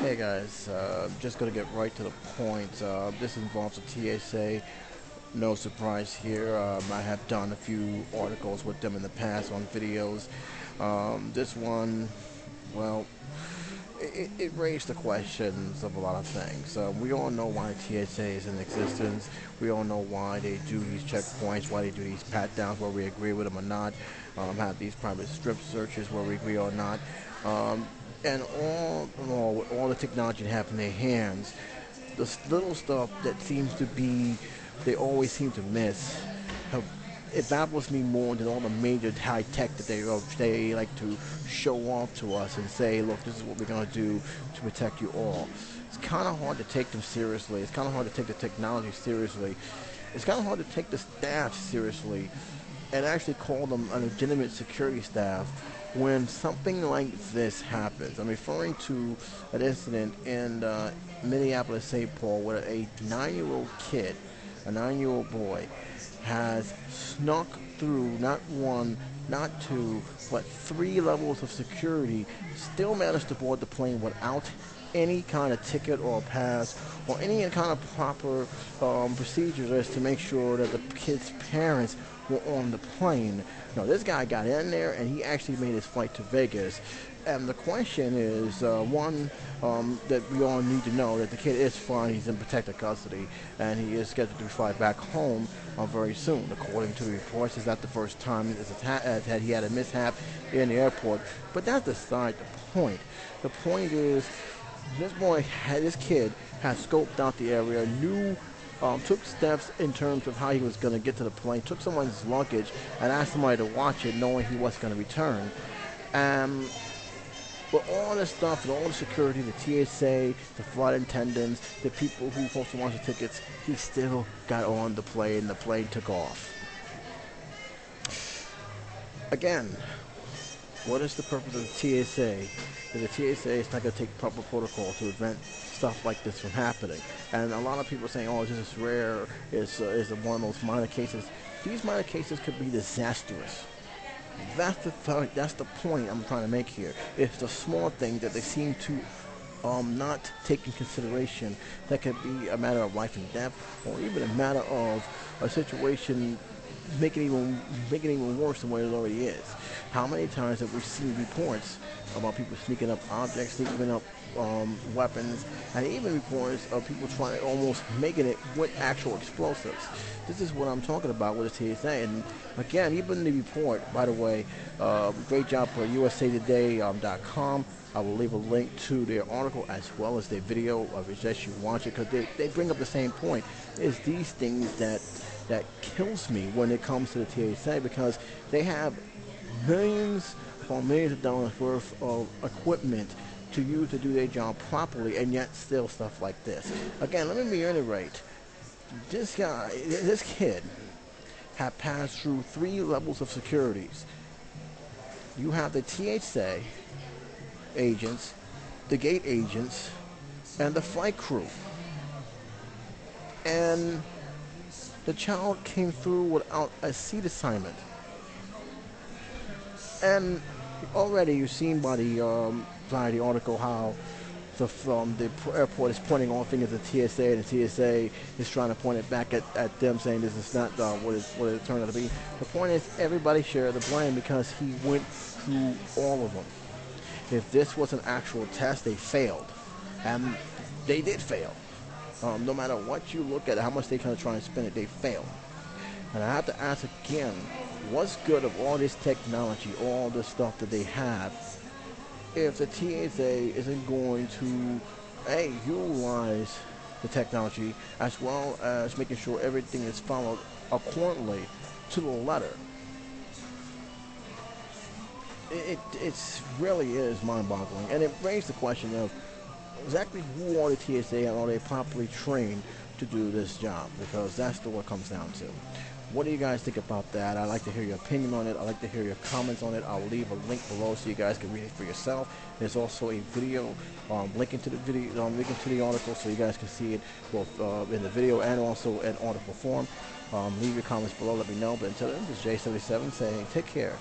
Hey guys, just gonna get right to the point. This involves a TSA. No surprise here. I have done a few articles with them in the past on videos. This one, well, it raised the questions of a lot of things. We all know why TSA is in existence. We all know why they do these checkpoints, why they do these pat-downs, whether we agree with them or not. Have these private strip searches, whether we agree or not. And all in all, with all the technology they have in their hands, the little stuff that seems to be, they always seem to miss, have, it baffles me more than all the major high tech that they like to show off to us and say, look, this is what we're going to do to protect you all. It's kind of hard to take them seriously. It's kind of hard to take the technology seriously. It's kind of hard to take the staff seriously and actually call them a legitimate security staff when something like this happens. I'm referring to an incident in Minneapolis, St. Paul, where a 9-year-old kid, a 9-year-old boy, has snuck through not one, not two, but 3 levels of security, still managed to board the plane without any kind of ticket or pass or any kind of proper procedures as to make sure that the kid's parents were on the plane. No, this guy got in there and he actually made his flight to Vegas. And the question is, one, that we all need to know that the kid is fine, he's in protective custody, and he is scheduled to fly back home very soon. According to the reports, it's not the first time that he had a mishap in the airport. But that's beside the point. The point is, this kid had scoped out the area, knew, took steps in terms of how he was going to get to the plane, took someone's luggage, and asked somebody to watch it, knowing he wasn't going to return. But all this stuff, and all the security, the TSA, the flight attendants, the people who supposed to watch the tickets, he still got on the plane. The plane took off. Again, what is the purpose of the TSA? The TSA is not going to take proper protocol to prevent stuff like this from happening. And a lot of people are saying, oh, this is rare, it's one of those minor cases. These minor cases could be disastrous. That's the point I'm trying to make here. It's the small thing that they seem to not take in consideration that could be a matter of life and death, or even a matter of a situation make it even worse than what it already is. How many times have we seen reports about people sneaking up objects, sneaking up weapons, and even reports of people trying to almost making it with actual explosives? This is what I'm talking about with the TSA. And again, even the report, by the way, great job for usatoday.com. I will leave a link to their article as well as their video. I suggest you watch it because they bring up the same point. It's these things that kills me when it comes to the TSA, because they have millions or millions of dollars worth of equipment to use to do their job properly, and yet still stuff like this. Again, let me reiterate. This kid had passed through 3 levels of securities. You have the TSA agents, the gate agents, and the flight crew. And the child came through without a seat assignment. And already you've seen by the article how the airport is pointing all fingers at TSA, and the TSA is trying to point it back at them, saying this is not what it turned out to be. The point is, everybody shared the blame because he went through all of them. If this was an actual test, they failed. And they did fail. No matter what you look at, how much they kind of try and spin it, they failed. And I have to ask again, what's good of all this technology, all this stuff that they have, if the TSA isn't going to, utilize the technology as well as making sure everything is followed accordingly to the letter? It really is mind-boggling, and it raised the question of exactly who are the TSA, and are they properly trained to do this job? Because that's what it comes down to. What do you guys think about that? I'd like to hear your opinion on it. I'd like to hear your comments on it. I'll leave a link below so you guys can read it for yourself. There's also a video linking to the video, linking to the article, so you guys can see it both in the video and also in article form. Leave your comments below. Let me know. But until then, this is J77 saying take care,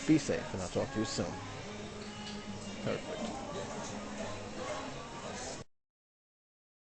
be safe, and I'll talk to you soon. Perfect.